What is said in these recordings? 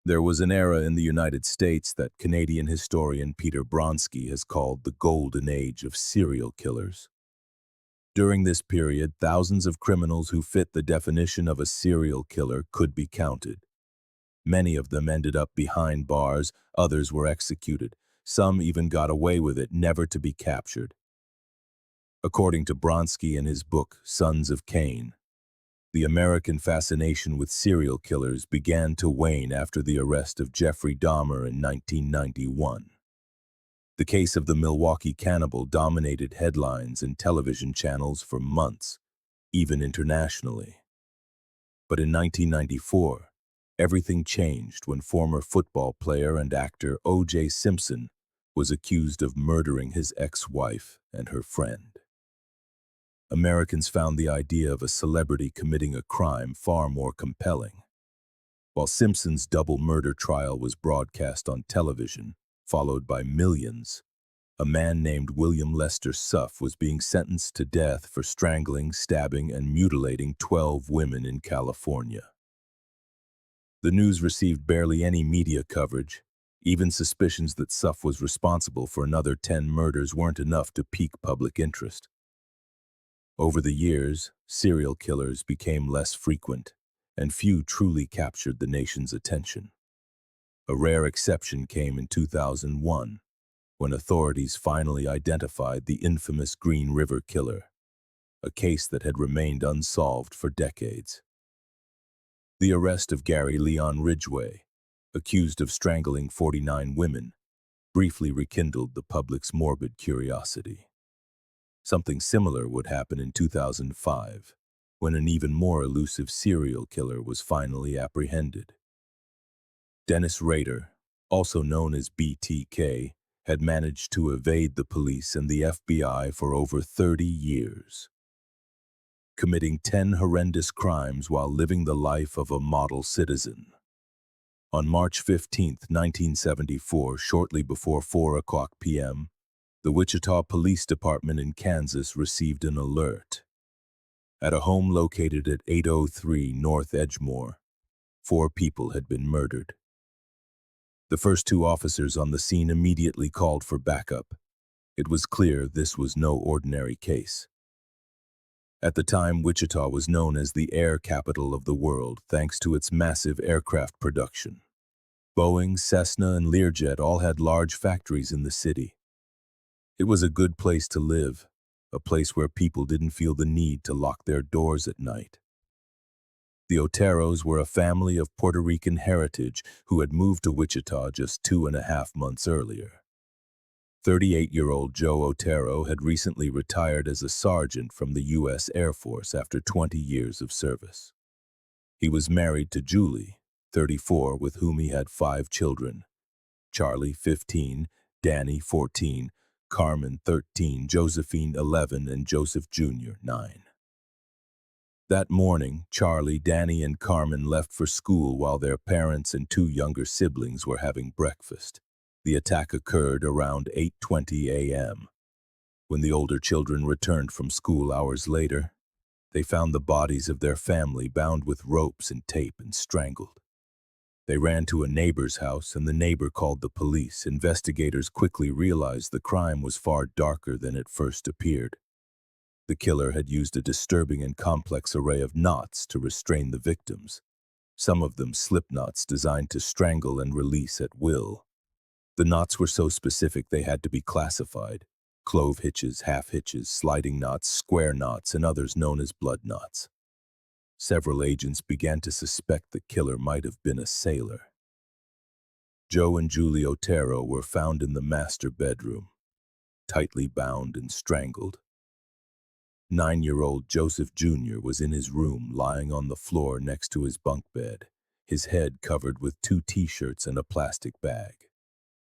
There was an era in the United States that Canadian historian Peter Bronsky has called the golden age of serial killers. During this period, thousands of criminals who fit the definition of a serial killer could be counted. Many of them ended up behind bars, others were executed. Some even got away with it, never to be captured. According to Bronsky in his book, Sons of Cain, the American fascination with serial killers began to wane after the arrest of Jeffrey Dahmer in 1991. The case of the Milwaukee cannibal dominated headlines and television channels for months, even internationally. But in 1994, everything changed when former football player and actor O.J. Simpson was accused of murdering his ex-wife and her friend. Americans found the idea of a celebrity committing a crime far more compelling. While Simpson's double murder trial was broadcast on television, followed by millions, a man named William Lester Suff was being sentenced to death for strangling, stabbing, and mutilating 12 women in California. The news received barely any media coverage. Even suspicions that Suff was responsible for another 10 murders weren't enough to pique public interest. Over the years, serial killers became less frequent, and few truly captured the nation's attention. A rare exception came in 2001, when authorities finally identified the infamous Green River Killer, a case that had remained unsolved for decades. The arrest of Gary Leon Ridgway, accused of strangling 49 women, briefly rekindled the public's morbid curiosity. Something similar would happen in 2005, when an even more elusive serial killer was finally apprehended. Dennis Rader, also known as BTK, had managed to evade the police and the FBI for over 30 years, committing 10 horrendous crimes while living the life of a model citizen. On March 15, 1974, shortly before 4 p.m., the Wichita Police Department in Kansas received an alert. At a home located at 803 North Edgemore, 4 people had been murdered. The first 2 officers on the scene immediately called for backup. It was clear this was no ordinary case. At the time, Wichita was known as the air capital of the world thanks to its massive aircraft production. Boeing, Cessna, and Learjet all had large factories in the city. It was a good place to live, a place where people didn't feel the need to lock their doors at night. The Oteros were a family of Puerto Rican heritage who had moved to Wichita just 2.5 months earlier. 38-year-old Joe Otero had recently retired as a sergeant from the U.S. Air Force after 20 years of service. He was married to Julie, 34, with whom he had 5 children: Charlie, 15, Danny, 14, Carmen, 13, Josephine, 11, and Joseph Jr., 9. That morning, Charlie, Danny, and Carmen left for school while their parents and 2 younger siblings were having breakfast. The attack occurred around 8:20 a.m. When the older children returned from school hours later, they found the bodies of their family bound with ropes and tape and strangled. They ran to a neighbor's house, and the neighbor called the police. Investigators quickly realized the crime was far darker than it first appeared. The killer had used a disturbing and complex array of knots to restrain the victims, some of them slip knots designed to strangle and release at will. The knots were so specific they had to be classified: clove hitches, half hitches, sliding knots, square knots, and others known as blood knots. Several agents began to suspect the killer might have been a sailor. Joe and Julie Otero were found in the master bedroom, tightly bound and strangled. 9-year-old Joseph Jr. was in his room, lying on the floor next to his bunk bed, his head covered with 2 t-shirts and a plastic bag.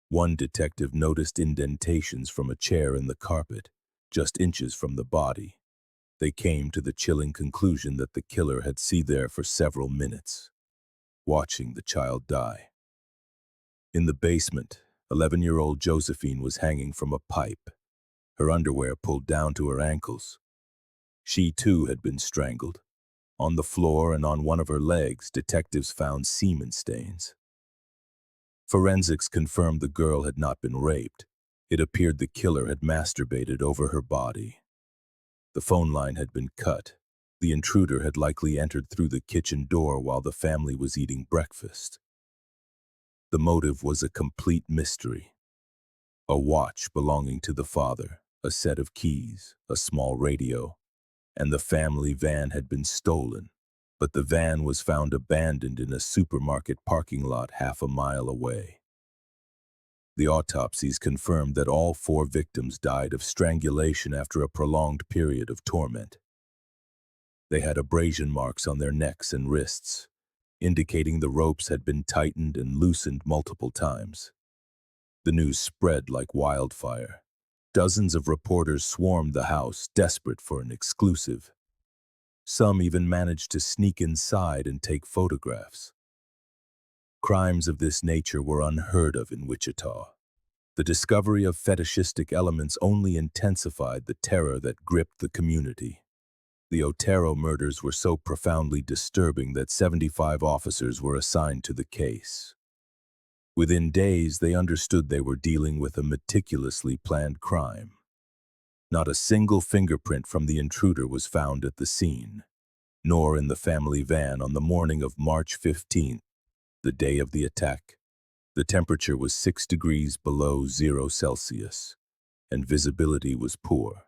One detective noticed indentations from a chair in the carpet, just inches from the body. They came to the chilling conclusion that the killer had sat there for several minutes, watching the child die. In the basement, 11-year-old Josephine was hanging from a pipe, her underwear pulled down to her ankles. She, too, had been strangled. On the floor and on one of her legs, detectives found semen stains. Forensics confirmed the girl had not been raped. It appeared the killer had masturbated over her body. The phone line had been cut. The intruder had likely entered through the kitchen door while the family was eating breakfast. The motive was a complete mystery. A watch belonging to the father, a set of keys, a small radio, and the family van had been stolen, but the van was found abandoned in a supermarket parking lot half a mile away. The autopsies confirmed that all 4 victims died of strangulation after a prolonged period of torment. They had abrasion marks on their necks and wrists, indicating the ropes had been tightened and loosened multiple times. The news spread like wildfire. Dozens of reporters swarmed the house, desperate for an exclusive. Some even managed to sneak inside and take photographs. Crimes of this nature were unheard of in Wichita. The discovery of fetishistic elements only intensified the terror that gripped the community. The Otero murders were so profoundly disturbing that 75 officers were assigned to the case. Within days, they understood they were dealing with a meticulously planned crime. Not a single fingerprint from the intruder was found at the scene, nor in the family van on the morning of March 15th, the day of the attack. The temperature was 6 degrees below 0 Celsius, and visibility was poor.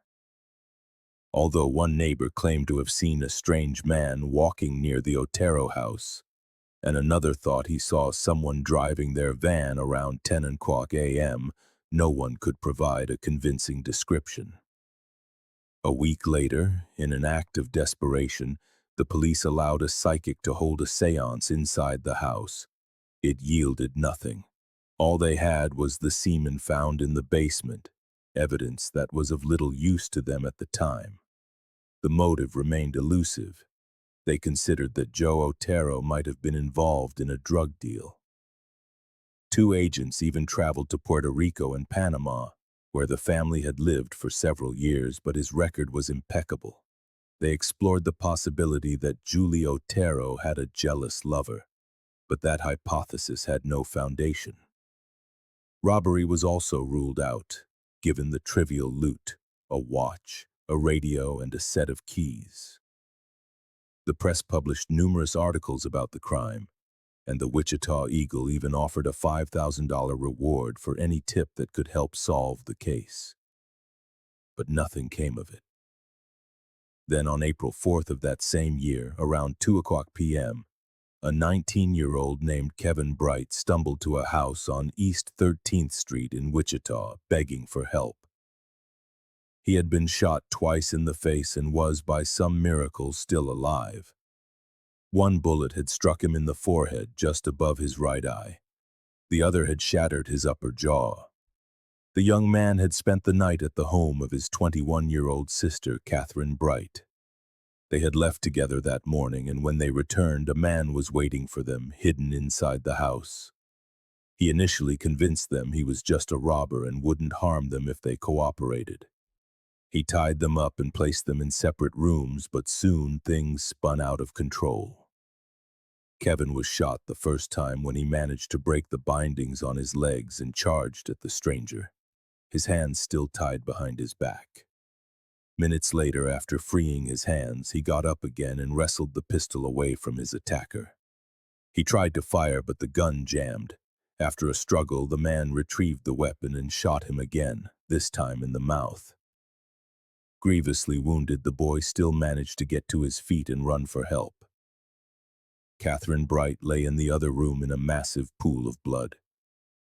Although one neighbor claimed to have seen a strange man walking near the Otero house, and another thought he saw someone driving their van around 10 o'clock a.m., no one could provide a convincing description. A week later, in an act of desperation, the police allowed a psychic to hold a séance inside the house. It yielded nothing. All they had was the semen found in the basement, evidence that was of little use to them at the time. The motive remained elusive. They considered that Joe Otero might have been involved in a drug deal. 2 agents even traveled to Puerto Rico and Panama, where the family had lived for several years, but his record was impeccable. They explored the possibility that Julie Otero had a jealous lover, but that hypothesis had no foundation. Robbery was also ruled out, given the trivial loot, a watch, a radio, and a set of keys. The press published numerous articles about the crime, and the Wichita Eagle even offered a $5,000 reward for any tip that could help solve the case. But nothing came of it. Then on April 4th of that same year, around 2 o'clock p.m., a 19-year-old named Kevin Bright stumbled to a house on East 13th Street in Wichita, begging for help. He had been shot twice in the face and was, by some miracle, still alive. One bullet had struck him in the forehead just above his right eye. The other had shattered his upper jaw. The young man had spent the night at the home of his 21-year-old sister, Catherine Bright. They had left together that morning, and when they returned, a man was waiting for them, hidden inside the house. He initially convinced them he was just a robber and wouldn't harm them if they cooperated. He tied them up and placed them in separate rooms, but soon things spun out of control. Kevin was shot the first time when he managed to break the bindings on his legs and charged at the stranger, his hands still tied behind his back. Minutes later, after freeing his hands, he got up again and wrestled the pistol away from his attacker. He tried to fire, but the gun jammed. After a struggle, the man retrieved the weapon and shot him again, this time in the mouth. Grievously wounded, the boy still managed to get to his feet and run for help. Catherine Bright lay in the other room in a massive pool of blood.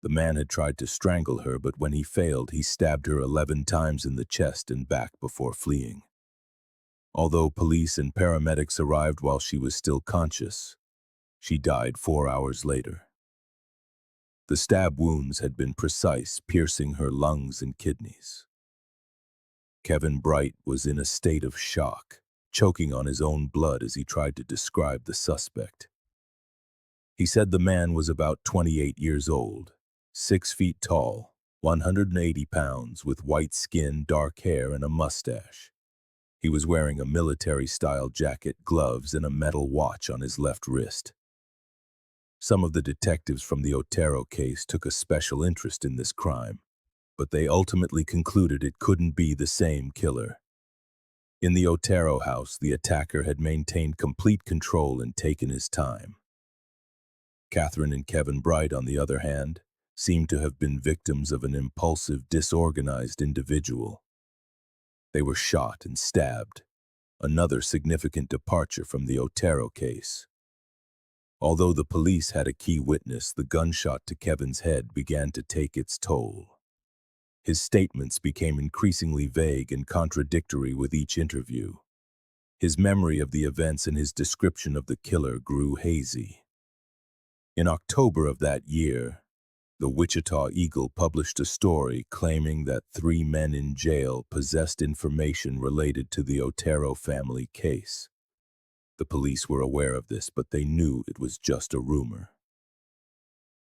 The man had tried to strangle her, but when he failed, he stabbed her 11 times in the chest and back before fleeing. Although police and paramedics arrived while she was still conscious, she died 4 hours later. The stab wounds had been precise, piercing her lungs and kidneys. Kevin Bright was in a state of shock, choking on his own blood as he tried to describe the suspect. He said the man was about 28 years old, 6 feet tall, 180 pounds, with white skin, dark hair, and a mustache. He was wearing a military-style jacket, gloves, and a metal watch on his left wrist. Some of the detectives from the Otero case took a special interest in this crime, but they ultimately concluded it couldn't be the same killer. In the Otero house, the attacker had maintained complete control and taken his time. Catherine and Kevin Bright, on the other hand, seemed to have been victims of an impulsive, disorganized individual. They were shot and stabbed, another significant departure from the Otero case. Although the police had a key witness, the gunshot to Kevin's head began to take its toll. His statements became increasingly vague and contradictory with each interview. His memory of the events and his description of the killer grew hazy. In October of that year, the Wichita Eagle published a story claiming that 3 men in jail possessed information related to the Otero family case. The police were aware of this, but they knew it was just a rumor.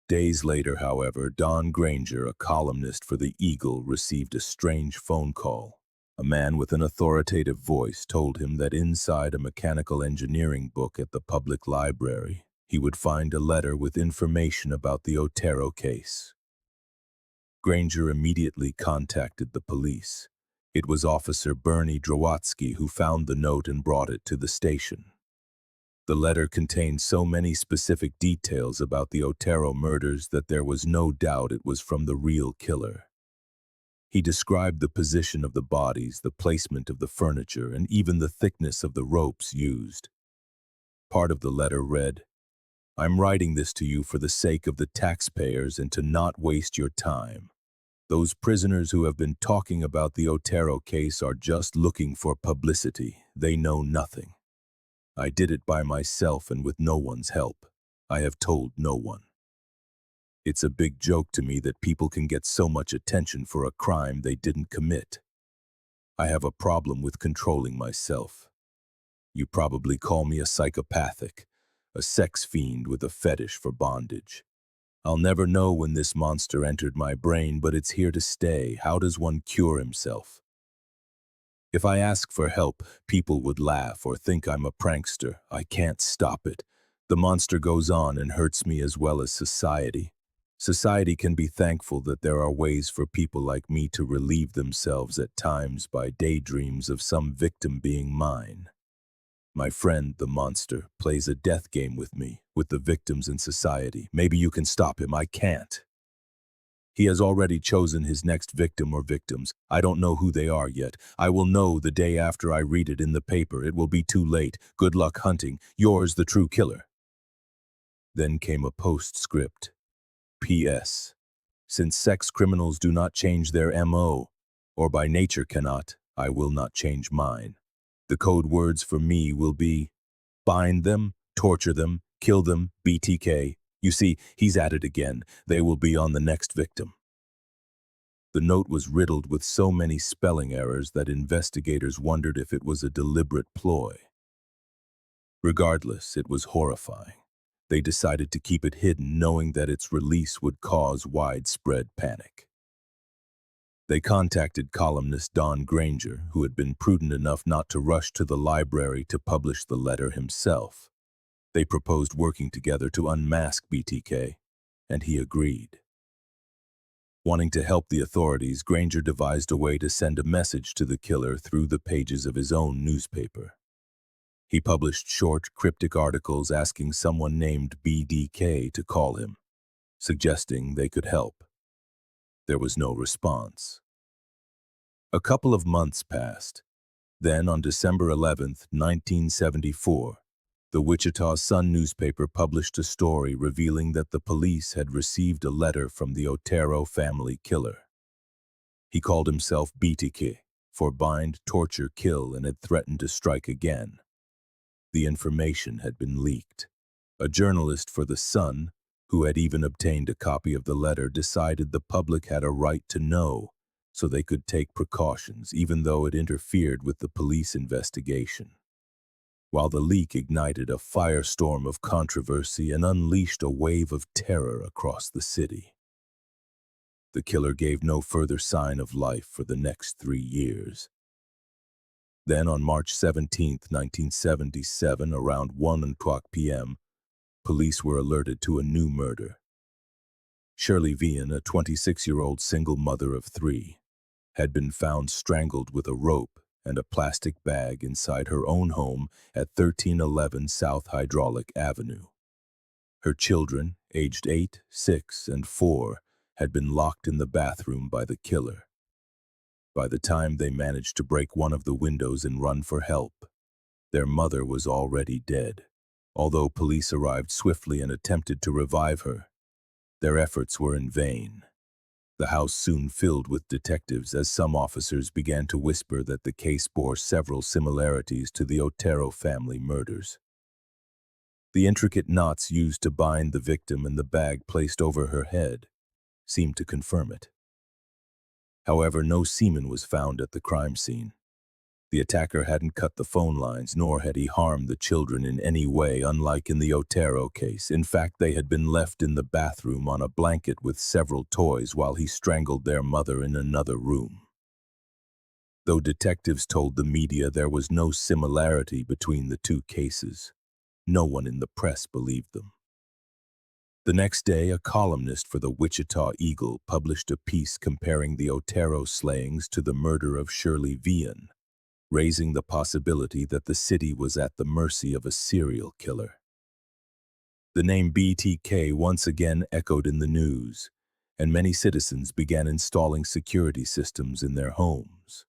Days later, however, Don Granger, a columnist for the Eagle, received a strange phone call. A man with an authoritative voice told him that inside a mechanical engineering book at the public library, he would find a letter with information about the Otero case. Granger immediately contacted the police. It was Officer Bernie Drowatsky who found the note and brought it to the station. The letter contained so many specific details about the Otero murders that there was no doubt it was from the real killer. He described the position of the bodies, the placement of the furniture, and even the thickness of the ropes used. Part of the letter read, "I'm writing this to you for the sake of the taxpayers and to not waste your time. Those prisoners who have been talking about the Otero case are just looking for publicity. They know nothing. I did it by myself and with no one's help. I have told no one. It's a big joke to me that people can get so much attention for a crime they didn't commit. I have a problem with controlling myself. You probably call me a psychopathic, a sex fiend with a fetish for bondage. I'll never know when this monster entered my brain, but it's here to stay. How does one cure himself? If I ask for help, people would laugh or think I'm a prankster. I can't stop it. The monster goes on and hurts me as well as society. Society can be thankful that there are ways for people like me to relieve themselves at times by daydreams of some victim being mine. My friend, the monster, plays a death game with me, with the victims in society. Maybe you can stop him. I can't. He has already chosen his next victim or victims. I don't know who they are yet. I will know the day after I read it in the paper. It will be too late. Good luck hunting. Yours, the true killer." Then came a postscript. P.S. Since sex criminals do not change their M.O., or by nature cannot, I will not change mine. The code words for me will be bind them, torture them, kill them, BTK. You see, he's at it again. They will be on the next victim. The note was riddled with so many spelling errors that investigators wondered if it was a deliberate ploy. Regardless, it was horrifying. They decided to keep it hidden, knowing that its release would cause widespread panic. They contacted columnist Don Granger, who had been prudent enough not to rush to the library to publish the letter himself. They proposed working together to unmask BTK, and he agreed. Wanting to help the authorities, Granger devised a way to send a message to the killer through the pages of his own newspaper. He published short, cryptic articles asking someone named BDK to call him, suggesting they could help. There was no response. A couple of months passed. Then, on December 11th, 1974, the Wichita Sun newspaper published a story revealing that the police had received a letter from the Otero family killer. He called himself BTK, for bind, torture, kill, and had threatened to strike again. The information had been leaked. A journalist for the Sun, who had even obtained a copy of the letter, decided the public had a right to know, so they could take precautions, even though it interfered with the police investigation. While the leak ignited a firestorm of controversy and unleashed a wave of terror across the city. The killer gave no further sign of life for the next 3 years. Then on March 17, 1977, around 1 o'clock p.m., police were alerted to a new murder. Shirley Vian, a 26-year-old single mother of three, had been found strangled with a rope and a plastic bag inside her own home at 1311 South Hydraulic Avenue. Her children, aged 8, 6, and 4, had been locked in the bathroom by the killer. By the time they managed to break one of the windows and run for help, their mother was already dead. Although police arrived swiftly and attempted to revive her, their efforts were in vain. The house soon filled with detectives as some officers began to whisper that the case bore several similarities to the Otero family murders. The intricate knots used to bind the victim and the bag placed over her head seemed to confirm it. However, no semen was found at the crime scene. The attacker hadn't cut the phone lines, nor had he harmed the children in any way, unlike in the Otero case. In fact, they had been left in the bathroom on a blanket with several toys while he strangled their mother in another room. Though detectives told the media there was no similarity between the two cases, no one in the press believed them. The next day, a columnist for the Wichita Eagle published a piece comparing the Otero slayings to the murder of Shirley Vian, raising the possibility that the city was at the mercy of a serial killer. The name BTK once again echoed in the news, and many citizens began installing security systems in their homes.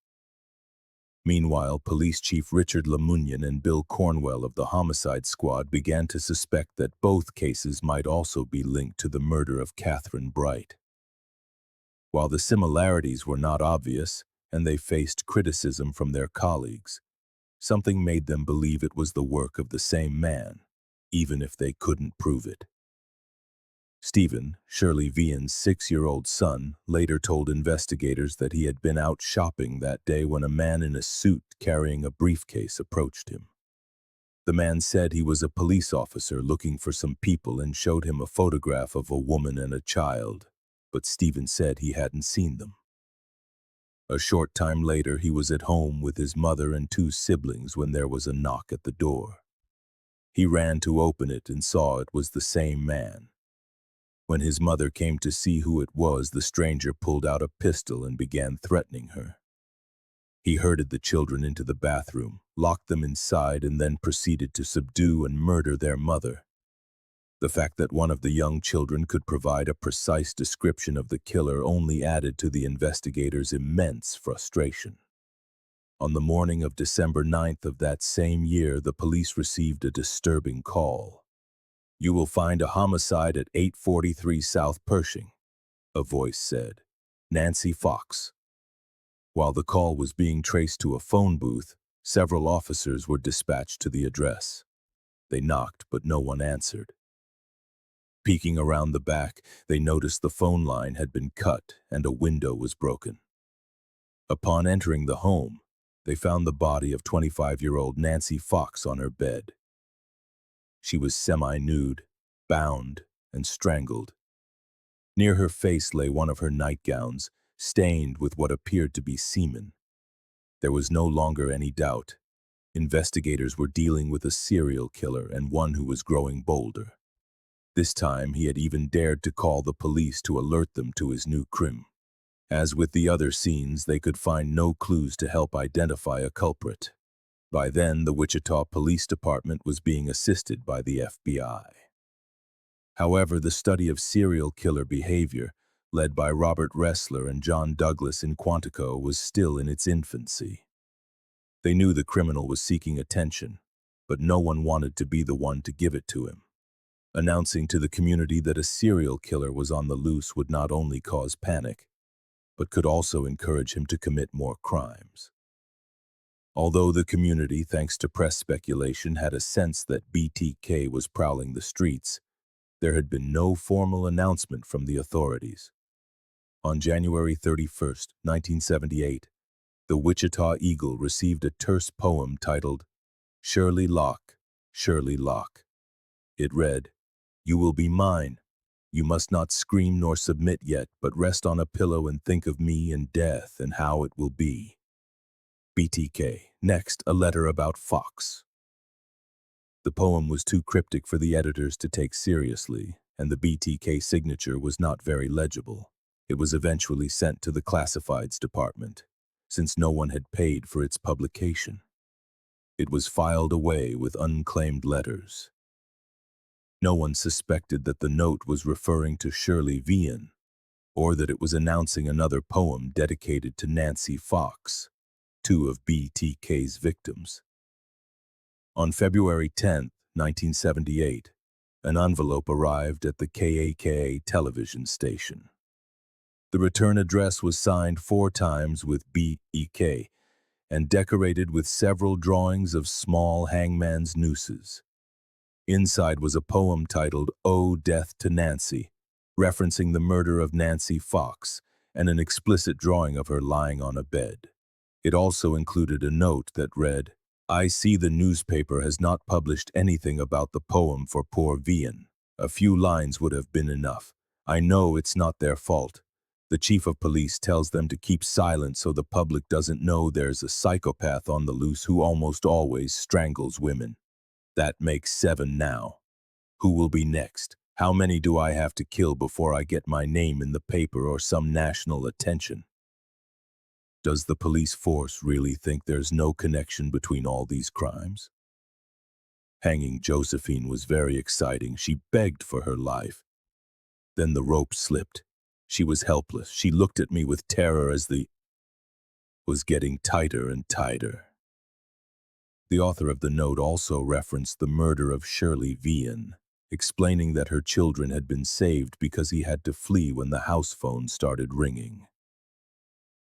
Meanwhile, Police Chief Richard Lemunion and Bill Cornwell of the Homicide Squad began to suspect that both cases might also be linked to the murder of Catherine Bright. While the similarities were not obvious, and they faced criticism from their colleagues, something made them believe it was the work of the same man, even if they couldn't prove it. Stephen, Shirley Vian's 6-year-old son, later told investigators that he had been out shopping that day when a man in a suit carrying a briefcase approached him. The man said he was a police officer looking for some people and showed him a photograph of a woman and a child, but Stephen said he hadn't seen them. A short time later, he was at home with his mother and 2 siblings when there was a knock at the door. He ran to open it and saw it was the same man. When his mother came to see who it was, the stranger pulled out a pistol and began threatening her. He herded the children into the bathroom, locked them inside, and then proceeded to subdue and murder their mother. The fact that one of the young children could provide a precise description of the killer only added to the investigators' immense frustration. On the morning of December 9th of that same year, the police received a disturbing call. "You will find a homicide at 843 South Pershing," a voice said. "Nancy Fox." While the call was being traced to a phone booth, several officers were dispatched to the address. They knocked, but no one answered. Peeking around the back, they noticed the phone line had been cut and a window was broken. Upon entering the home, they found the body of 25-year-old Nancy Fox on her bed. She was semi-nude, bound, and strangled. Near her face lay one of her nightgowns, stained with what appeared to be semen. There was no longer any doubt. Investigators were dealing with a serial killer and one who was growing bolder. This time, he had even dared to call the police to alert them to his new crime. As with the other scenes, they could find no clues to help identify a culprit. By then, the Wichita Police Department was being assisted by the FBI. However, the study of serial killer behavior, led by Robert Ressler and John Douglas in Quantico, was still in its infancy. They knew the criminal was seeking attention, but no one wanted to be the one to give it to him. Announcing to the community that a serial killer was on the loose would not only cause panic, but could also encourage him to commit more crimes. Although the community, thanks to press speculation, had a sense that BTK was prowling the streets, there had been no formal announcement from the authorities. On January 31st, 1978, the Wichita Eagle received a terse poem titled, "Shirley Locke, Shirley Locke." It read, "You will be mine. You must not scream nor submit yet, but rest on a pillow and think of me and death and how it will be." BTK. Next, a letter about Fox. The poem was too cryptic for the editors to take seriously, and the BTK signature was not very legible. It was eventually sent to the classifieds department, since no one had paid for its publication. It was filed away with unclaimed letters. No one suspected that the note was referring to Shirley Vian, or that it was announcing another poem dedicated to Nancy Fox, two of BTK's victims. On February 10, 1978, an envelope arrived at the KAKA television station. The return address was signed 4 times with BEK and decorated with several drawings of small hangman's nooses. Inside was a poem titled "Oh, Death to Nancy," referencing the murder of Nancy Fox, and an explicit drawing of her lying on a bed. It also included a note that read, "I see the newspaper has not published anything about the poem for poor Vian. A few lines would have been enough. I know it's not their fault. The chief of police tells them to keep silent so the public doesn't know there's a psychopath on the loose who almost always strangles women. That makes 7 now. Who will be next? How many do I have to kill before I get my name in the paper or some national attention?" Does the police force really think there's no connection between all these crimes? Hanging Josephine was very exciting. She begged for her life. Then the rope slipped. She was helpless. She looked at me with terror as the was getting tighter and tighter. The author of the note also referenced the murder of Shirley Vian, explaining that her children had been saved because he had to flee when the house phone started ringing.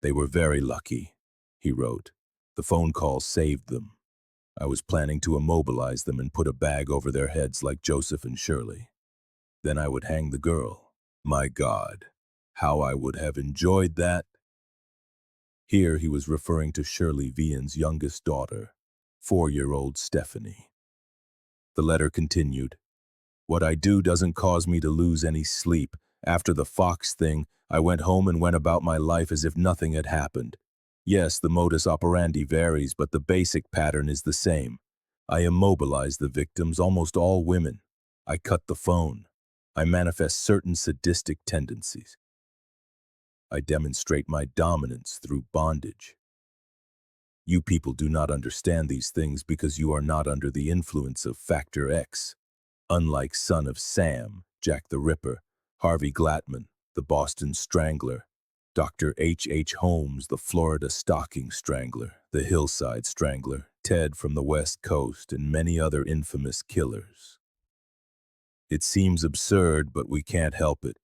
"They were very lucky," he wrote. "The phone call saved them. I was planning to immobilize them and put a bag over their heads like Joseph and Shirley. Then I would hang the girl. My God, how I would have enjoyed that." Here he was referring to Shirley Vian's youngest daughter, 4-year-old Stephanie. The letter continued, "What I do doesn't cause me to lose any sleep. After the Fox thing, I went home and went about my life as if nothing had happened. Yes, the modus operandi varies, but the basic pattern is the same. I immobilize the victims, almost all women. I cut the phone. I manifest certain sadistic tendencies. I demonstrate my dominance through bondage. You people do not understand these things because you are not under the influence of Factor X. Unlike Son of Sam, Jack the Ripper, Harvey Glatman, the Boston Strangler, Dr. H. Holmes, the Florida Stocking Strangler, the Hillside Strangler, Ted from the West Coast, and many other infamous killers. It seems absurd, but we can't help it.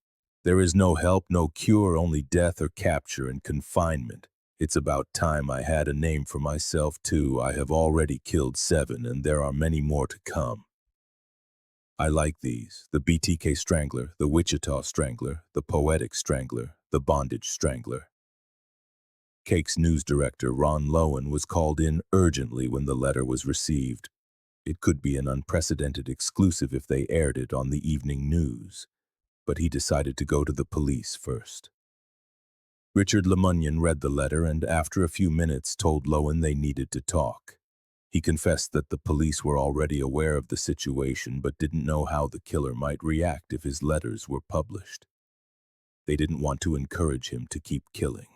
There is no help, no cure, only death or capture and confinement. It's about time I had a name for myself, too. I have already killed 7, and there are many more to come. I like these: the BTK Strangler, the Wichita Strangler, the Poetic Strangler, the Bondage Strangler." Cake's news director, Ron Lowen, was called in urgently when the letter was received. It could be an unprecedented exclusive if they aired it on the evening news, but he decided to go to the police first. Richard Lemunyon read the letter and, after a few minutes, told Lowen they needed to talk. He confessed that the police were already aware of the situation but didn't know how the killer might react if his letters were published. They didn't want to encourage him to keep killing.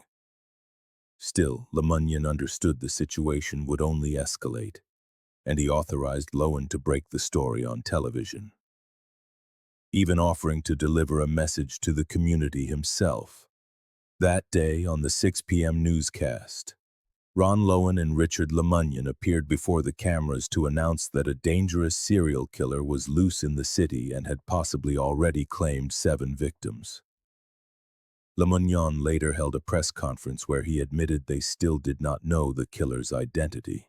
Still, Lemunyon understood the situation would only escalate, and he authorized Lowen to break the story on television, even offering to deliver a message to the community himself. That day, on the 6 p.m. newscast, Ron Lowen and Richard Lemunyon appeared before the cameras to announce that a dangerous serial killer was loose in the city and had possibly already claimed 7 victims. Lemunyon later held a press conference where he admitted they still did not know the killer's identity.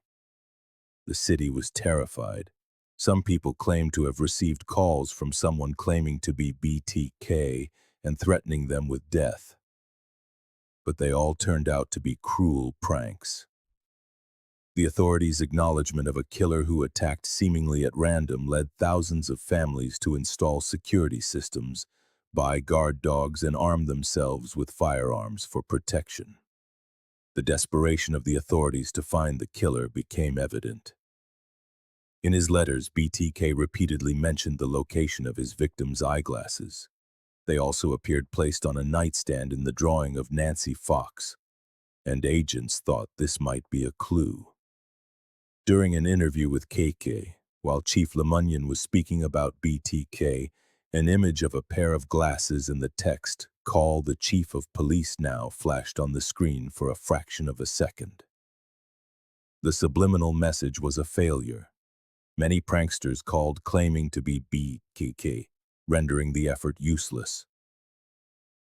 The city was terrified. Some people claimed to have received calls from someone claiming to be BTK and threatening them with death. But they all turned out to be cruel pranks. The authorities' acknowledgement of a killer who attacked seemingly at random led thousands of families to install security systems, buy guard dogs, and arm themselves with firearms for protection. The desperation of the authorities to find the killer became evident. In his letters, BTK repeatedly mentioned the location of his victim's eyeglasses. They also appeared placed on a nightstand in the drawing of Nancy Fox, and agents thought this might be a clue. During an interview with KK, while Chief Lemunyon was speaking about BTK, an image of a pair of glasses and the text, "Call the Chief of Police now," flashed on the screen for a fraction of a second. The subliminal message was a failure. Many pranksters called claiming to be BTK, rendering the effort useless.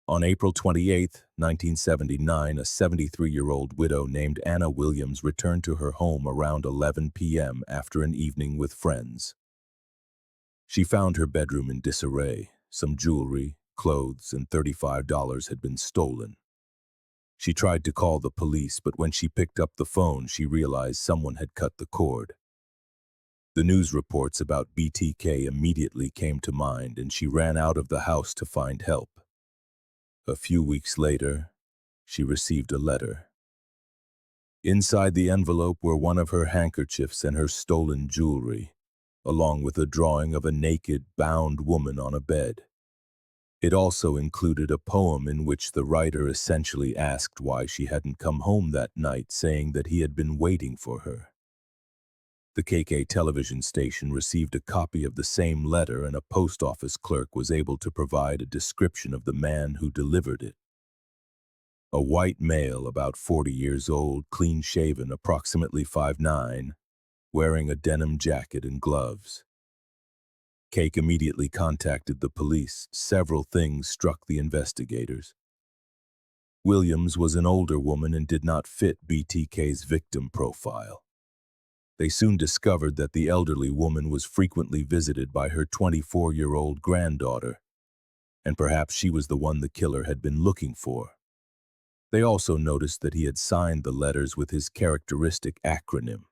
On April 28, 1979, a 73-year-old widow named Anna Williams returned to her home around 11 p.m. after an evening with friends. She found her bedroom in disarray. Some jewelry, clothes, and $35 had been stolen. She tried to call the police, but when she picked up the phone, she realized someone had cut the cord. The news reports about BTK immediately came to mind, and she ran out of the house to find help. A few weeks later, she received a letter. Inside the envelope were one of her handkerchiefs and her stolen jewelry, along with a drawing of a naked, bound woman on a bed. It also included a poem in which the writer essentially asked why she hadn't come home that night, saying that he had been waiting for her. The KK television station received a copy of the same letter, and a post office clerk was able to provide a description of the man who delivered it. A white male, about 40 years old, clean-shaven, approximately 5'9", wearing a denim jacket and gloves. Cake immediately contacted the police. Several things struck the investigators. Williams was an older woman and did not fit BTK's victim profile. They soon discovered that the elderly woman was frequently visited by her 24-year-old granddaughter, and perhaps she was the one the killer had been looking for. They also noticed that he had signed the letters with his characteristic acronym,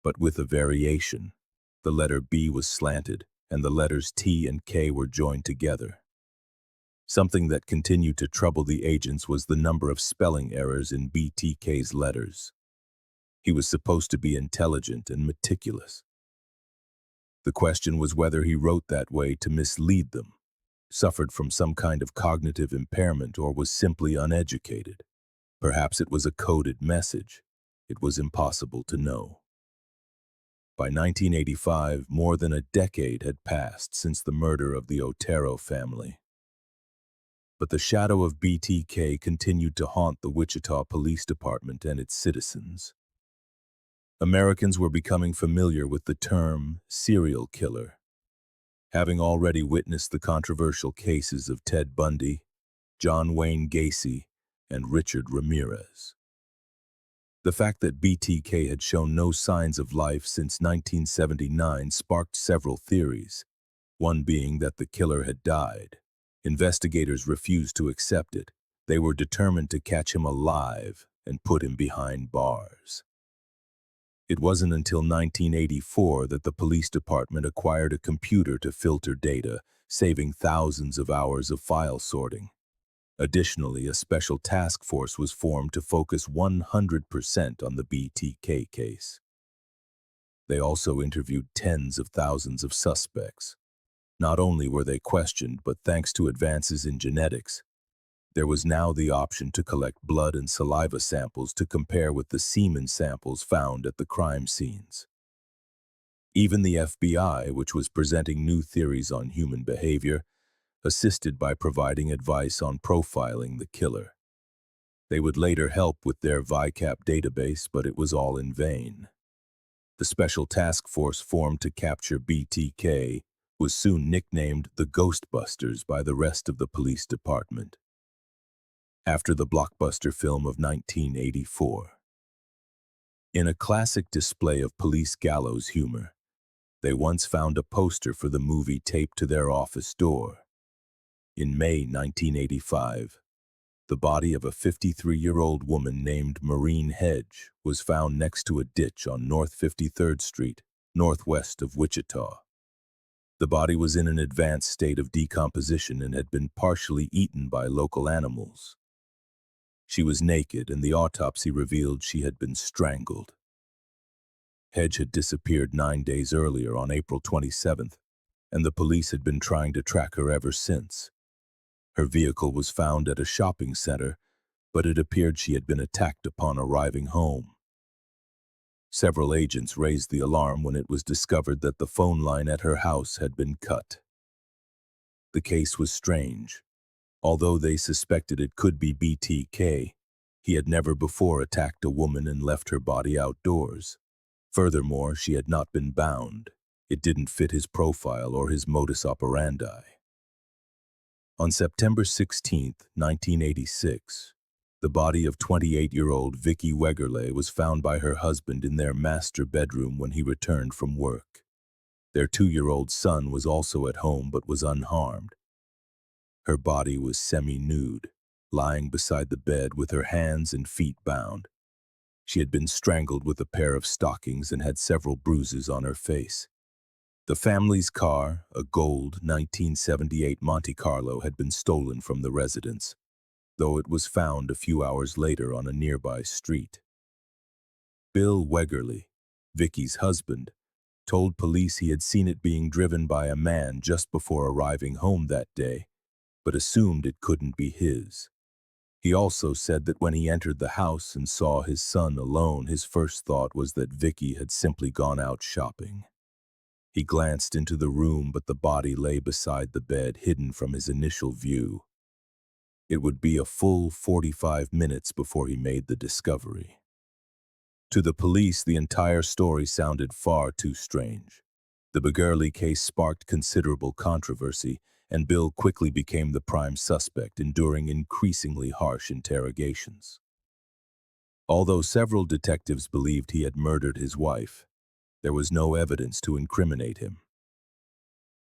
but with a variation. The letter B was slanted, and the letters T and K were joined together. Something that continued to trouble the agents was the number of spelling errors in BTK's letters. He was supposed to be intelligent and meticulous. The question was whether he wrote that way to mislead them, suffered from some kind of cognitive impairment, or was simply uneducated. Perhaps it was a coded message. It was impossible to know. By 1985, more than a decade had passed since the murder of the Otero family. But the shadow of BTK continued to haunt the Wichita Police Department and its citizens. Americans were becoming familiar with the term serial killer, having already witnessed the controversial cases of Ted Bundy, John Wayne Gacy, and Richard Ramirez. The fact that BTK had shown no signs of life since 1979 sparked several theories, one being that the killer had died. Investigators refused to accept it. They were determined to catch him alive and put him behind bars. It wasn't until 1984 that the police department acquired a computer to filter data, saving thousands of hours of file sorting. Additionally, a special task force was formed to focus 100% on the BTK case. They also interviewed tens of thousands of suspects. Not only were they questioned, but thanks to advances in genetics, there was now the option to collect blood and saliva samples to compare with the semen samples found at the crime scenes. Even the FBI, which was presenting new theories on human behavior, assisted by providing advice on profiling the killer. They would later help with their VICAP database, but it was all in vain. The special task force formed to capture BTK was soon nicknamed the Ghostbusters by the rest of the police department, after the blockbuster film of 1984. In a classic display of police gallows humor, they once found a poster for the movie taped to their office door. In May 1985, the body of a 53-year-old woman named Maureen Hedge was found next to a ditch on North 53rd Street, northwest of Wichita. The body was in an advanced state of decomposition and had been partially eaten by local animals. She was naked, and the autopsy revealed she had been strangled. Hedge had disappeared 9 days earlier on April 27th, and the police had been trying to track her ever since. Her vehicle was found at a shopping center, but it appeared she had been attacked upon arriving home. Several agents raised the alarm when it was discovered that the phone line at her house had been cut. The case was strange. Although they suspected it could be BTK, he had never before attacked a woman and left her body outdoors. Furthermore, she had not been bound. It didn't fit his profile or his modus operandi. On September 16, 1986, the body of 28-year-old Vicky Wegerle was found by her husband in their master bedroom when he returned from work. Their 2-year-old son was also at home but was unharmed. Her body was semi-nude, lying beside the bed with her hands and feet bound. She had been strangled with a pair of stockings and had several bruises on her face. The family's car, a gold 1978 Monte Carlo, had been stolen from the residence, though it was found a few hours later on a nearby street. Bill Wegerle, Vicky's husband, told police he had seen it being driven by a man just before arriving home that day, but assumed it couldn't be his. He also said that when he entered the house and saw his son alone, his first thought was that Vicky had simply gone out shopping. He glanced into the room, but the body lay beside the bed, hidden from his initial view. It would be a full 45 minutes before he made the discovery. To the police, the entire story sounded far too strange. The Wegerle case sparked considerable controversy, and Bill quickly became the prime suspect, enduring increasingly harsh interrogations. Although several detectives believed he had murdered his wife, there was no evidence to incriminate him.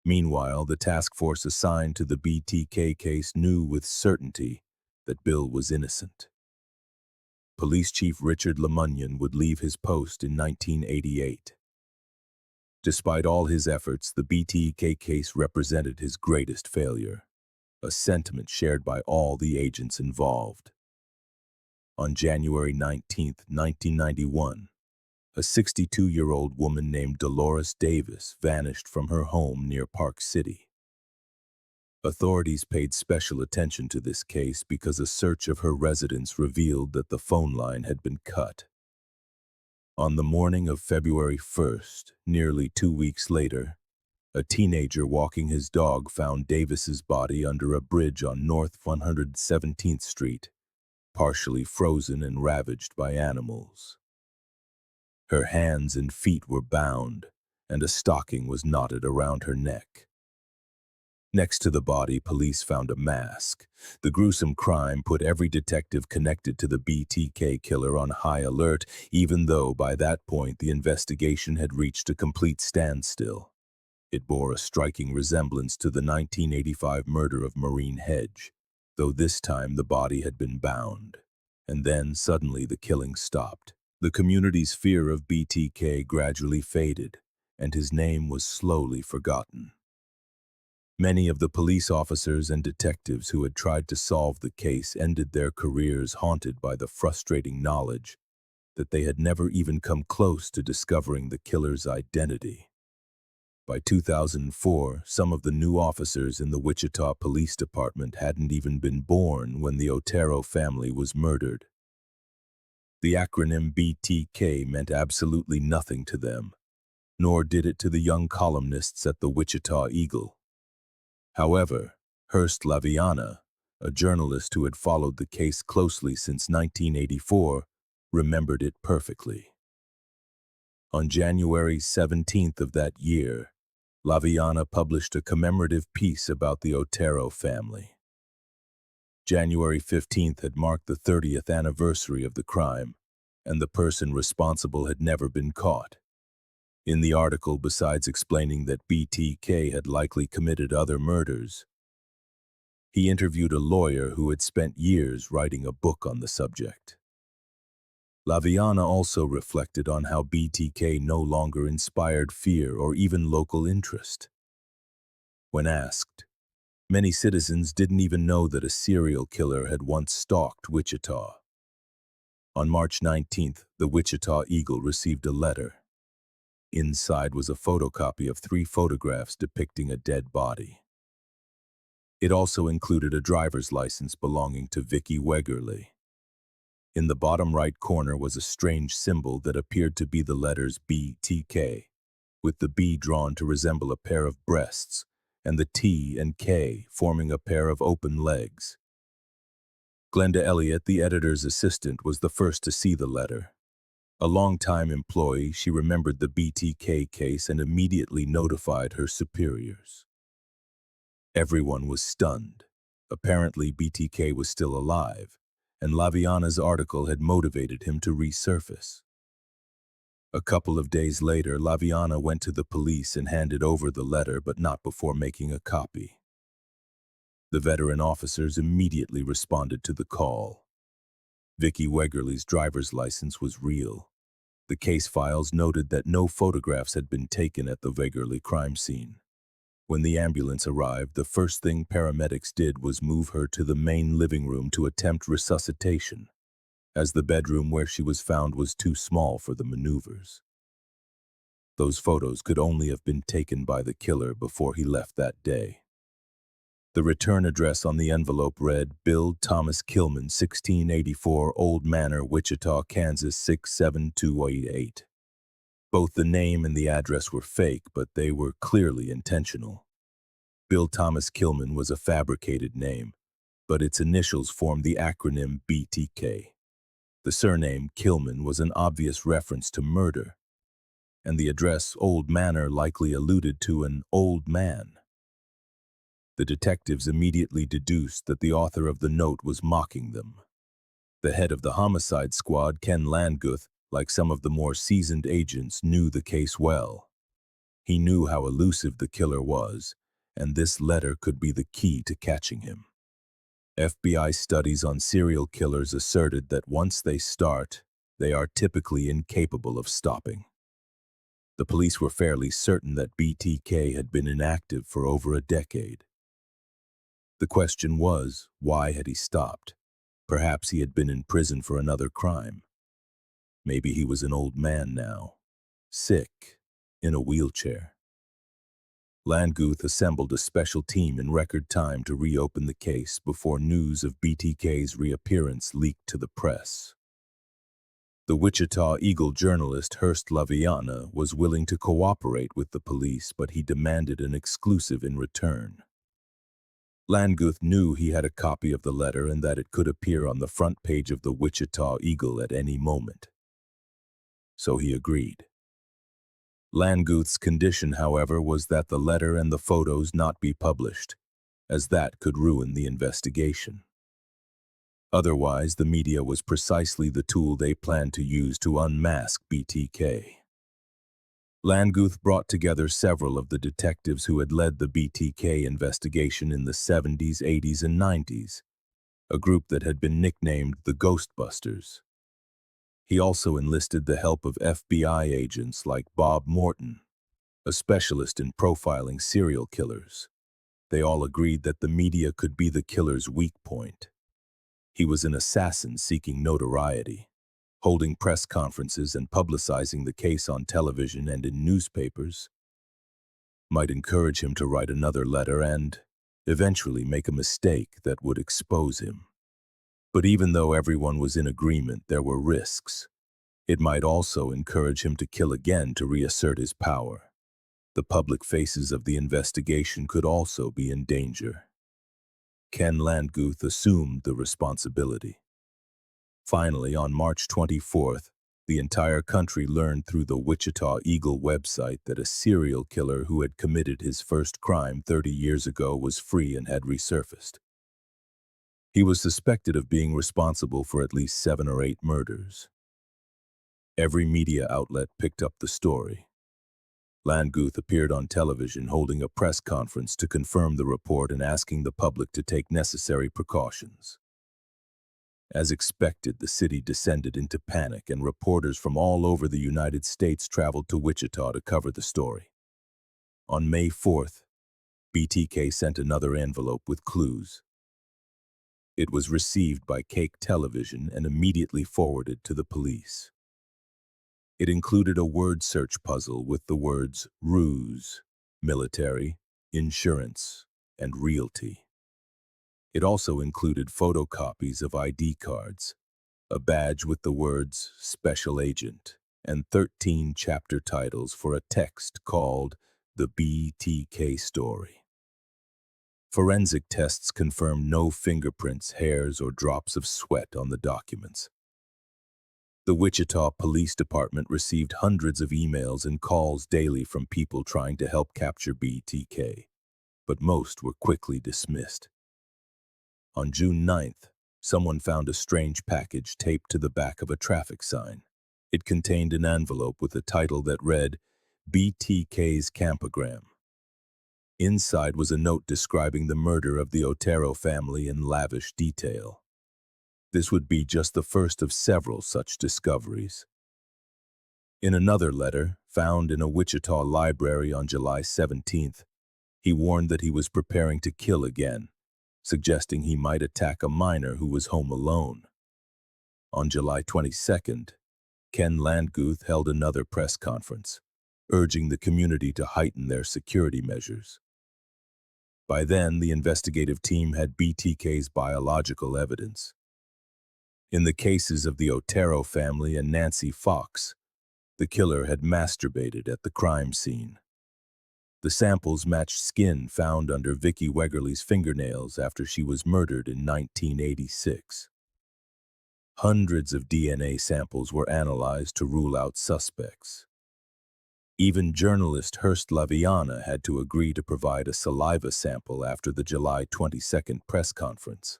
Meanwhile, the task force assigned to the BTK case knew with certainty that Bill was innocent. Police Chief Richard Lemunyon would leave his post in 1988. Despite all his efforts, the BTK case represented his greatest failure, a sentiment shared by all the agents involved. On January 19, 1991, a 62-year-old woman named Dolores Davis vanished from her home near Park City. Authorities paid special attention to this case because a search of her residence revealed that the phone line had been cut. On the morning of February 1st, nearly 2 weeks later, a teenager walking his dog found Davis's body under a bridge on North 117th Street, partially frozen and ravaged by animals. Her hands and feet were bound, and a stocking was knotted around her neck. Next to the body, police found a mask. The gruesome crime put every detective connected to the BTK killer on high alert, even though by that point the investigation had reached a complete standstill. It bore a striking resemblance to the 1985 murder of Maureen Hedge, though this time the body had been bound. And then, suddenly, the killing stopped. The community's fear of BTK gradually faded, and his name was slowly forgotten. Many of the police officers and detectives who had tried to solve the case ended their careers haunted by the frustrating knowledge that they had never even come close to discovering the killer's identity. By 2004, some of the new officers in the Wichita Police Department hadn't even been born when the Otero family was murdered. The acronym BTK meant absolutely nothing to them, nor did it to the young columnists at the Wichita Eagle. However, Hearst Laviana, a journalist who had followed the case closely since 1984, remembered it perfectly. On January 17th of that year, Laviana published a commemorative piece about the Otero family. January 15th had marked the 30th anniversary of the crime, and the person responsible had never been caught. In the article, besides explaining that BTK had likely committed other murders, he interviewed a lawyer who had spent years writing a book on the subject. Laviana also reflected on how BTK no longer inspired fear or even local interest. When asked, many citizens didn't even know that a serial killer had once stalked Wichita. On March 19th, the Wichita Eagle received a letter. Inside was a photocopy of 3 photographs depicting a dead body. It also included a driver's license belonging to Vicky Wegerle. In the bottom right corner was a strange symbol that appeared to be the letters BTK, with the B drawn to resemble a pair of breasts, and the T and K forming a pair of open legs. Glenda Elliott, the editor's assistant, was the first to see the letter. A long-time employee, she remembered the BTK case and immediately notified her superiors. Everyone was stunned. Apparently, BTK was still alive, and Laviana's article had motivated him to resurface. A couple of days later, Laviana went to the police and handed over the letter, but not before making a copy. The veteran officers immediately responded to the call. Vicky Wegerle's driver's license was real. The case files noted that no photographs had been taken at the Wegerle crime scene. When the ambulance arrived, the first thing paramedics did was move her to the main living room to attempt resuscitation, as the bedroom where she was found was too small for the maneuvers. Those photos could only have been taken by the killer before he left that day. The return address on the envelope read, Bill Thomas Kilman, 1684 Old Manor, Wichita, Kansas, 67288. Both the name and the address were fake, but they were clearly intentional. Bill Thomas Kilman was a fabricated name, but its initials formed the acronym BTK. The surname Kilman was an obvious reference to murder, and the address Old Manor likely alluded to an old man. The detectives immediately deduced that the author of the note was mocking them. The head of the homicide squad, Ken Landguth, like some of the more seasoned agents, knew the case well. He knew how elusive the killer was, and this letter could be the key to catching him. FBI studies on serial killers asserted that once they start, they are typically incapable of stopping. The police were fairly certain that BTK had been inactive for over a decade. The question was, why had he stopped? Perhaps he had been in prison for another crime. Maybe he was an old man now, sick, in a wheelchair. Landguth assembled a special team in record time to reopen the case before news of BTK's reappearance leaked to the press. The Wichita Eagle journalist Hurst Laviana was willing to cooperate with the police, but he demanded an exclusive in return. Landguth knew he had a copy of the letter and that it could appear on the front page of the Wichita Eagle at any moment. So he agreed. Landguth's condition, however, was that the letter and the photos not be published, as that could ruin the investigation. Otherwise, the media was precisely the tool they planned to use to unmask BTK. Landguth brought together several of the detectives who had led the BTK investigation in the 70s, 80s, and 90s, a group that had been nicknamed the Ghostbusters. He also enlisted the help of FBI agents like Bob Morton, a specialist in profiling serial killers. They all agreed that the media could be the killer's weak point. He was an assassin seeking notoriety. Holding press conferences and publicizing the case on television and in newspapers might encourage him to write another letter and, eventually, make a mistake that would expose him. But even though everyone was in agreement, there were risks. It might also encourage him to kill again to reassert his power. The public faces of the investigation could also be in danger. Ken Landguth assumed the responsibility. Finally, on March 24th, the entire country learned through the Wichita Eagle website that a serial killer who had committed his first crime 30 years ago was free and had resurfaced. He was suspected of being responsible for at least 7 or 8 murders. Every media outlet picked up the story. Landguth appeared on television holding a press conference to confirm the report and asking the public to take necessary precautions. As expected, the city descended into panic, and reporters from all over the United States traveled to Wichita to cover the story. On May 4th, BTK sent another envelope with clues. It was received by Cake Television and immediately forwarded to the police. It included a word search puzzle with the words ruse, military, insurance, and realty. It also included photocopies of ID cards, a badge with the words Special Agent, and 13 chapter titles for a text called The BTK Story. Forensic tests confirmed no fingerprints, hairs, or drops of sweat on the documents. The Wichita Police Department received hundreds of emails and calls daily from people trying to help capture BTK, but most were quickly dismissed. On June 9th, someone found a strange package taped to the back of a traffic sign. It contained an envelope with a title that read, BTK's Campagram. Inside was a note describing the murder of the Otero family in lavish detail. This would be just the first of several such discoveries. In another letter, found in a Wichita library on July 17th, he warned that he was preparing to kill again, suggesting he might attack a minor who was home alone. On July 22nd, Ken Landguth held another press conference, urging the community to heighten their security measures. By then, the investigative team had BTK's biological evidence. In the cases of the Otero family and Nancy Fox, the killer had masturbated at the crime scene. The samples matched skin found under Vicki Wegerle's fingernails after she was murdered in 1986. Hundreds of DNA samples were analyzed to rule out suspects. Even journalist Hurst Laviana had to agree to provide a saliva sample after the July 22nd press conference.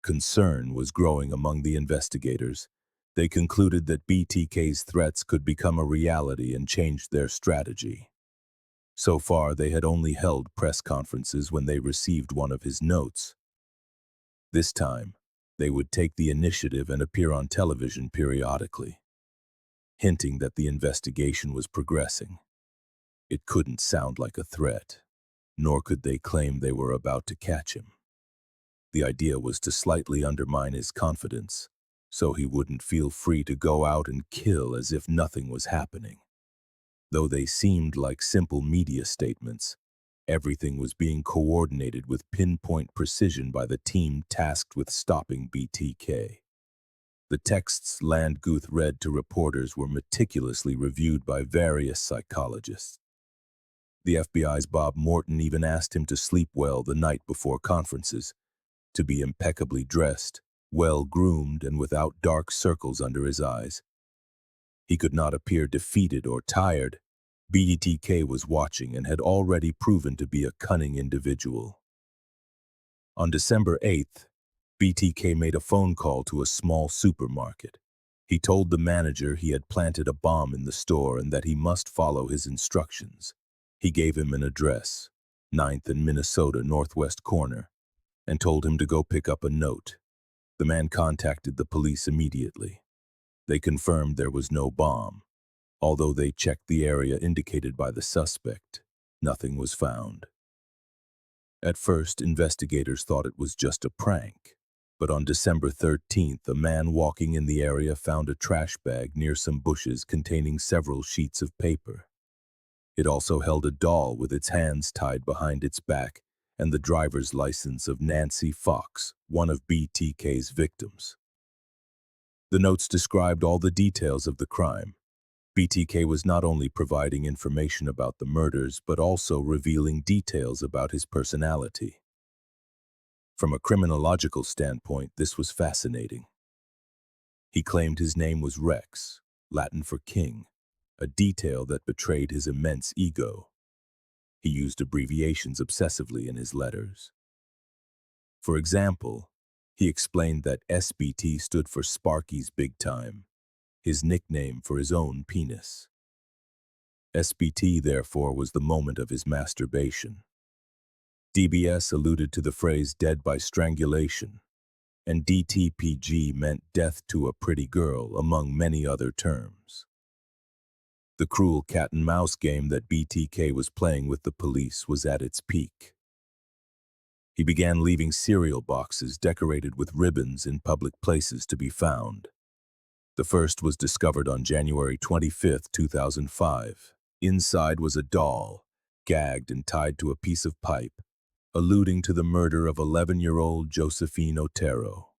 Concern was growing among the investigators. They concluded that BTK's threats could become a reality and changed their strategy. So far, they had only held press conferences when they received one of his notes. This time, they would take the initiative and appear on television periodically, hinting that the investigation was progressing. It couldn't sound like a threat, nor could they claim they were about to catch him. The idea was to slightly undermine his confidence, so he wouldn't feel free to go out and kill as if nothing was happening. Though they seemed like simple media statements, everything was being coordinated with pinpoint precision by the team tasked with stopping BTK. The texts Landguth read to reporters were meticulously reviewed by various psychologists. The FBI's Bob Morton even asked him to sleep well the night before conferences, to be impeccably dressed, well-groomed, and without dark circles under his eyes. He could not appear defeated or tired. BTK was watching and had already proven to be a cunning individual. On December 8th, BTK made a phone call to a small supermarket. He told the manager he had planted a bomb in the store and that he must follow his instructions. He gave him an address, 9th and Minnesota Northwest corner, and told him to go pick up a note. The man contacted the police immediately. They confirmed there was no bomb. Although they checked the area indicated by the suspect, nothing was found. At first, investigators thought it was just a prank, but on December 13th, a man walking in the area found a trash bag near some bushes containing several sheets of paper. It also held a doll with its hands tied behind its back and the driver's license of Nancy Fox, one of BTK's victims. The notes described all the details of the crime. BTK was not only providing information about the murders, but also revealing details about his personality. From a criminological standpoint, this was fascinating. He claimed his name was Rex, Latin for king, a detail that betrayed his immense ego. He used abbreviations obsessively in his letters. For example, he explained that SBT stood for Sparky's Big Time, his nickname for his own penis. SBT, therefore, was the moment of his masturbation. DBS alluded to the phrase dead by strangulation, and DTPG meant death to a pretty girl, among many other terms. The cruel cat-and-mouse game that BTK was playing with the police was at its peak. He began leaving cereal boxes decorated with ribbons in public places to be found. The first was discovered on January 25, 2005. Inside was a doll, gagged and tied to a piece of pipe, alluding to the murder of 11-year-old Josephine Otero.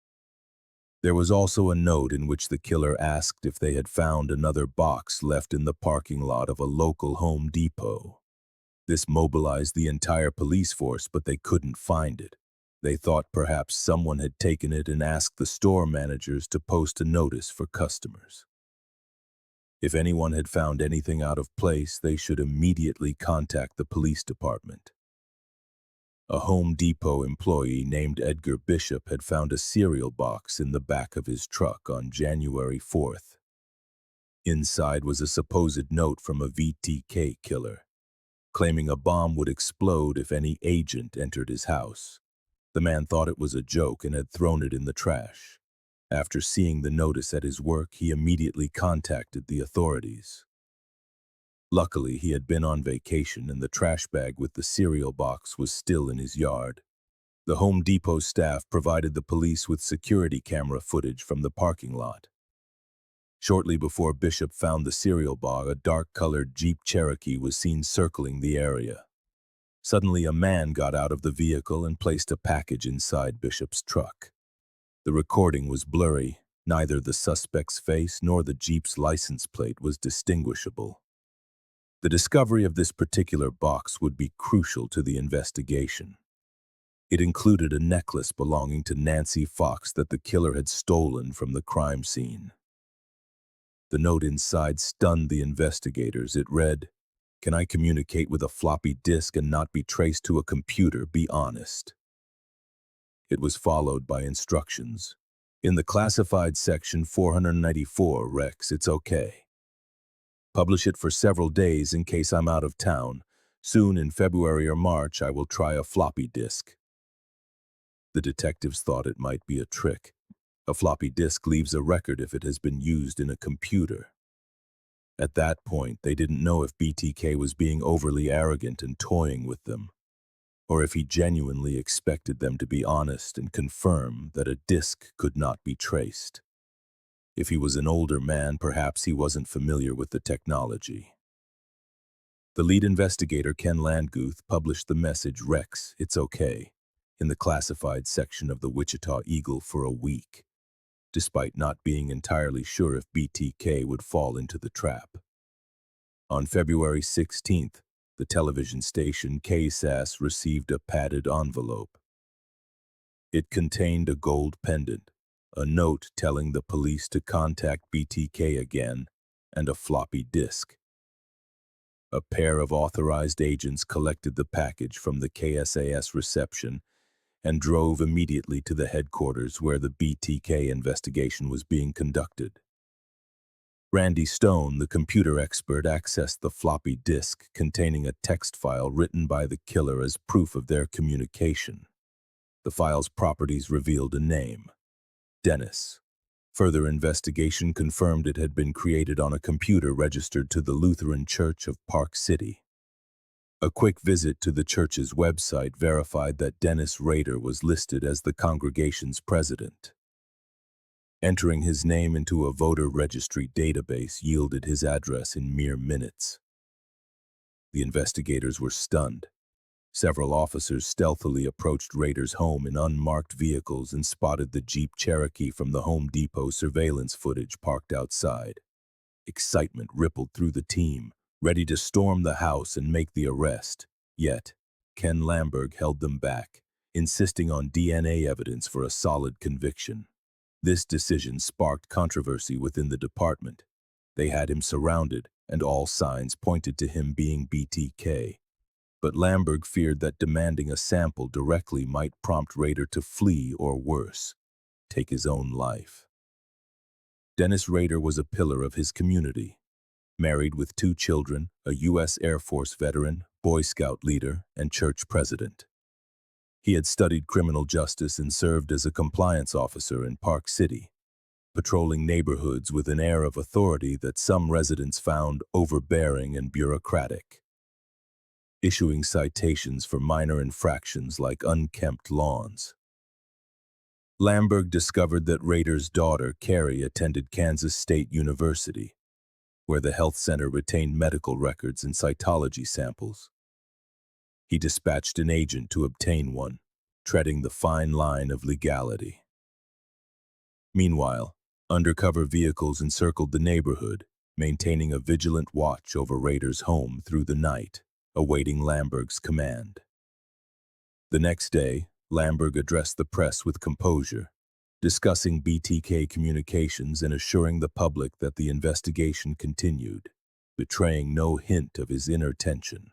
There was also a note in which the killer asked if they had found another box left in the parking lot of a local Home Depot. This mobilized the entire police force, but they couldn't find it. They thought perhaps someone had taken it and asked the store managers to post a notice for customers. If anyone had found anything out of place, they should immediately contact the police department. A Home Depot employee named Edgar Bishop had found a cereal box in the back of his truck on January 4th. Inside was a supposed note from a VTK killer, claiming a bomb would explode if any agent entered his house. The man thought it was a joke and had thrown it in the trash. After seeing the notice at his work, he immediately contacted the authorities. Luckily, he had been on vacation and the trash bag with the cereal box was still in his yard. The Home Depot staff provided the police with security camera footage from the parking lot. Shortly before Bishop found the cereal box, a dark-colored Jeep Cherokee was seen circling the area. Suddenly, a man got out of the vehicle and placed a package inside Bishop's truck. The recording was blurry. Neither the suspect's face nor the Jeep's license plate was distinguishable. The discovery of this particular box would be crucial to the investigation. It included a necklace belonging to Nancy Fox that the killer had stolen from the crime scene. The note inside stunned the investigators. It read, "Can I communicate with a floppy disk and not be traced to a computer? Be honest." It was followed by instructions. In the classified section 494, Rex, it's okay. Publish it for several days in case I'm out of town. Soon in February or March, I will try a floppy disk. The detectives thought it might be a trick. A floppy disk leaves a record if it has been used in a computer. At that point, they didn't know if BTK was being overly arrogant and toying with them, or if he genuinely expected them to be honest and confirm that a disk could not be traced. If he was an older man, perhaps he wasn't familiar with the technology. The lead investigator, Ken Landguth, published the message, "Rex, it's okay," in the classified section of the Wichita Eagle for a week, despite not being entirely sure if BTK would fall into the trap. On February 16th, the television station KSAS received a padded envelope. It contained a gold pendant, a note telling the police to contact BTK again, and a floppy disk. A pair of authorized agents collected the package from the KSAS reception and drove immediately to the headquarters where the BTK investigation was being conducted. Randy Stone, the computer expert, accessed the floppy disk containing a text file written by the killer as proof of their communication. The file's properties revealed a name, Dennis. Further investigation confirmed it had been created on a computer registered to the Lutheran Church of Park City. A quick visit to the church's website verified that Dennis Rader was listed as the congregation's president. Entering his name into a voter registry database yielded his address in mere minutes. The investigators were stunned. Several officers stealthily approached Rader's home in unmarked vehicles and spotted the Jeep Cherokee from the Home Depot surveillance footage parked outside. Excitement rippled through the team, ready to storm the house and make the arrest. Yet, Ken Lamberg held them back, insisting on DNA evidence for a solid conviction. This decision sparked controversy within the department. They had him surrounded, and all signs pointed to him being BTK. But Lamberg feared that demanding a sample directly might prompt Rader to flee or worse, take his own life. Dennis Rader was a pillar of his community. Married with 2 children, a U.S. Air Force veteran, Boy Scout leader, and church president. He had studied criminal justice and served as a compliance officer in Park City, patrolling neighborhoods with an air of authority that some residents found overbearing and bureaucratic, issuing citations for minor infractions like unkempt lawns. Lamberg discovered that Rader's daughter, Carrie, attended Kansas State University, where the health center retained medical records and cytology samples. He dispatched an agent to obtain one, treading the fine line of legality. Meanwhile, undercover vehicles encircled the neighborhood, maintaining a vigilant watch over Rader's home through the night, awaiting Lamberg's command. The next day, Lamberg addressed the press with composure, discussing BTK communications and assuring the public that the investigation continued, betraying no hint of his inner tension.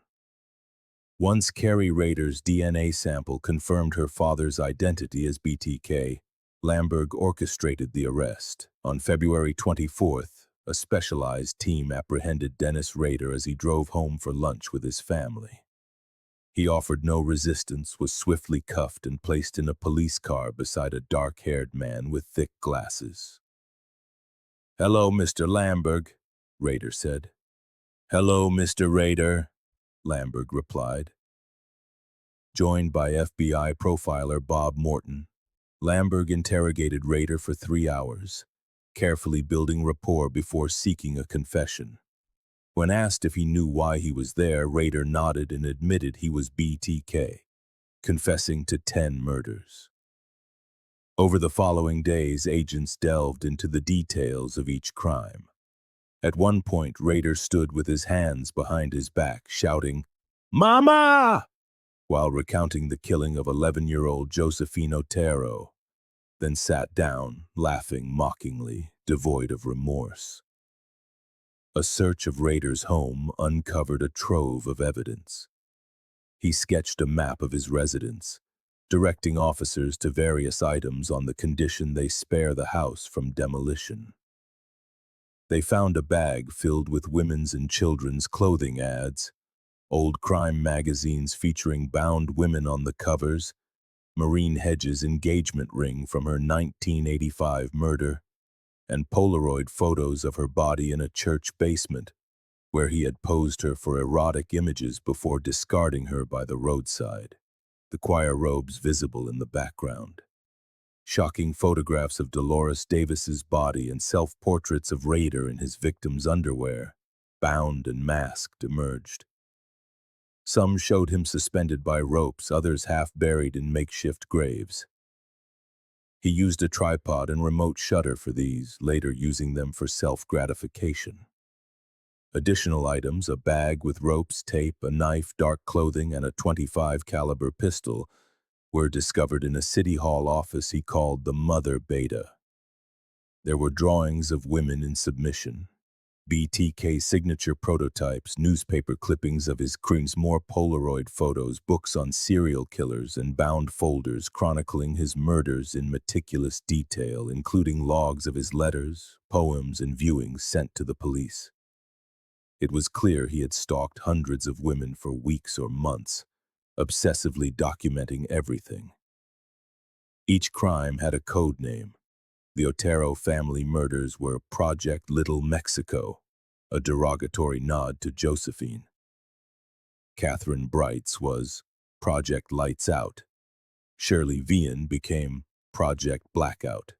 Once Carrie Rader's DNA sample confirmed her father's identity as BTK, Lamberg orchestrated the arrest. On February 24th, a specialized team apprehended Dennis Rader as he drove home for lunch with his family. He offered no resistance, was swiftly cuffed and placed in a police car beside a dark-haired man with thick glasses. "Hello, Mr. Lamberg," Rader said. "Hello, Mr. Rader," Lamberg replied. Joined by FBI profiler Bob Morton, Lamberg interrogated Rader for 3 hours, carefully building rapport before seeking a confession. When asked if he knew why he was there, Rader nodded and admitted he was BTK, confessing to 10 murders. Over the following days, agents delved into the details of each crime. At one point, Rader stood with his hands behind his back, shouting, "Mama!" while recounting the killing of 11-year-old Josephine Otero, then sat down, laughing mockingly, devoid of remorse. A search of Rader's home uncovered a trove of evidence. He sketched a map of his residence, directing officers to various items on the condition they spare the house from demolition. They found a bag filled with women's and children's clothing ads, old crime magazines featuring bound women on the covers, Maureen Hedges' engagement ring from her 1985 murder, and Polaroid photos of her body in a church basement, where he had posed her for erotic images before discarding her by the roadside, the choir robes visible in the background. Shocking photographs of Dolores Davis's body and self-portraits of Rader in his victim's underwear, bound and masked, emerged. Some showed him suspended by ropes, others half-buried in makeshift graves. He used a tripod and remote shutter for these, later using them for self-gratification. Additional items, a bag with ropes, tape, a knife, dark clothing, and a .25 caliber pistol, were discovered in a city hall office he called the Mother Beta. There were drawings of women in submission, BTK signature prototypes, newspaper clippings of his crimes, more Polaroid photos, books on serial killers, and bound folders chronicling his murders in meticulous detail, including logs of his letters, poems, and viewings sent to the police. It was clear he had stalked hundreds of women for weeks or months, obsessively documenting everything. Each crime had a code name. The Otero family murders were Project Little Mexico, a derogatory nod to Josephine. Catherine Bright's was Project Lights Out. Shirley Vian became Project Blackout.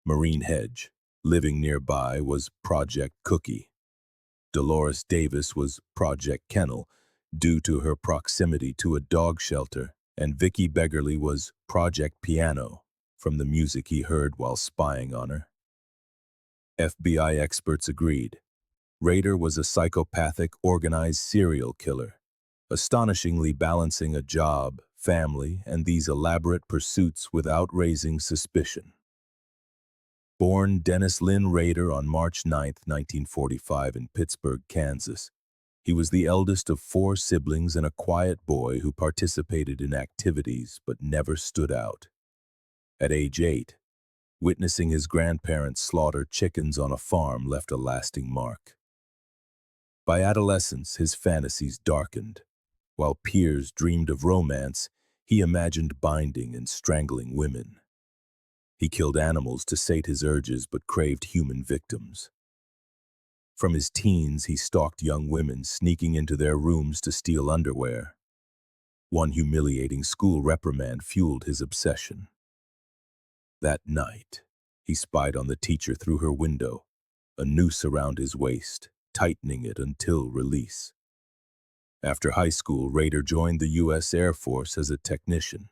Maureen Hedge, living nearby, was Project Cookie. Dolores Davis was Project Kennel, due to her proximity to a dog shelter, and Vicky Beggarly was Project Piano, from the music he heard while spying on her. FBI experts agreed. Rader was a psychopathic, organized serial killer, astonishingly balancing a job, family, and these elaborate pursuits without raising suspicion. Born Dennis Lynn Rader on March 9, 1945 in Pittsburgh, Kansas, he was the eldest of 4 siblings and a quiet boy who participated in activities but never stood out. At age 8, witnessing his grandparents slaughter chickens on a farm left a lasting mark. By adolescence, his fantasies darkened. While peers dreamed of romance, he imagined binding and strangling women. He killed animals to sate his urges but craved human victims. From his teens, he stalked young women, sneaking into their rooms to steal underwear. One humiliating school reprimand fueled his obsession. That night, he spied on the teacher through her window, a noose around his waist, tightening it until release. After high school, Rader joined the U.S. Air Force as a technician,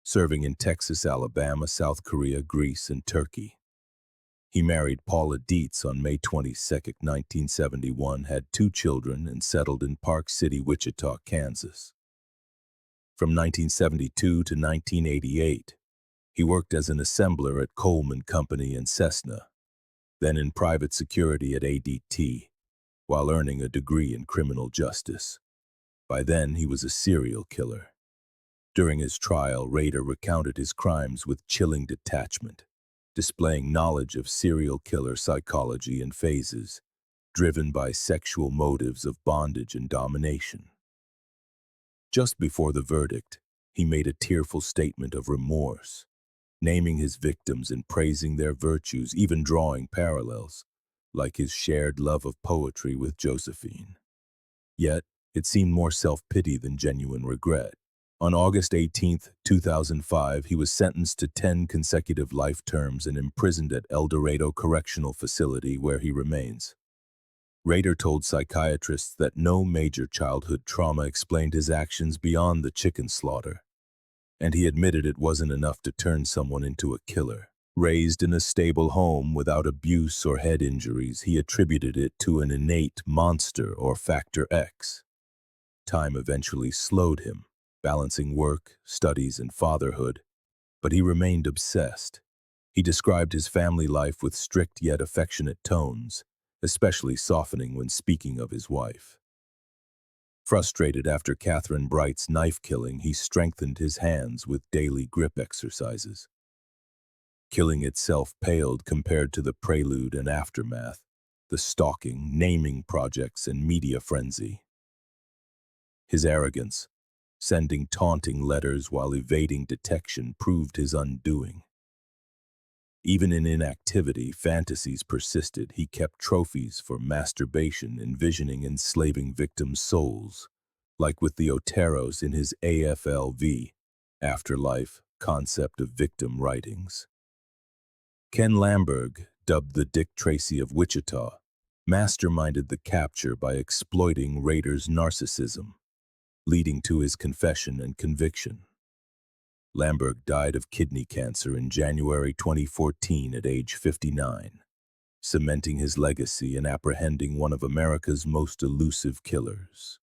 serving in Texas, Alabama, South Korea, Greece, and Turkey. He married Paula Dietz on May 22, 1971, had 2 children, and settled in Park City, Wichita, Kansas. From 1972 to 1988, he worked as an assembler at Coleman Company in Cessna, then in private security at ADT, while earning a degree in criminal justice. By then, he was a serial killer. During his trial, Rader recounted his crimes with chilling detachment, displaying knowledge of serial killer psychology and phases, driven by sexual motives of bondage and domination. Just before the verdict, he made a tearful statement of remorse, naming his victims and praising their virtues, even drawing parallels, like his shared love of poetry with Josephine. Yet, it seemed more self-pity than genuine regret. On August 18, 2005, he was sentenced to 10 consecutive life terms and imprisoned at El Dorado Correctional Facility, where he remains. Rader told psychiatrists that no major childhood trauma explained his actions beyond the chicken slaughter, and he admitted it wasn't enough to turn someone into a killer. Raised in a stable home without abuse or head injuries, he attributed it to an innate monster or factor X. Time eventually slowed him, balancing work, studies, and fatherhood, but he remained obsessed. He described his family life with strict yet affectionate tones, especially softening when speaking of his wife. Frustrated after Catherine Bright's knife killing, he strengthened his hands with daily grip exercises. Killing itself paled compared to the prelude and aftermath, the stalking, naming projects, and media frenzy. His arrogance, sending taunting letters while evading detection, proved his undoing. Even in inactivity, fantasies persisted. He kept trophies for masturbation, envisioning enslaving victims' souls, like with the Oteros in his AFLV, Afterlife, concept of victim writings. Ken Lamberg, dubbed the Dick Tracy of Wichita, masterminded the capture by exploiting Rader's narcissism, leading to his confession and conviction. Lamberg died of kidney cancer in January 2014 at age 59, cementing his legacy and apprehending one of America's most elusive killers.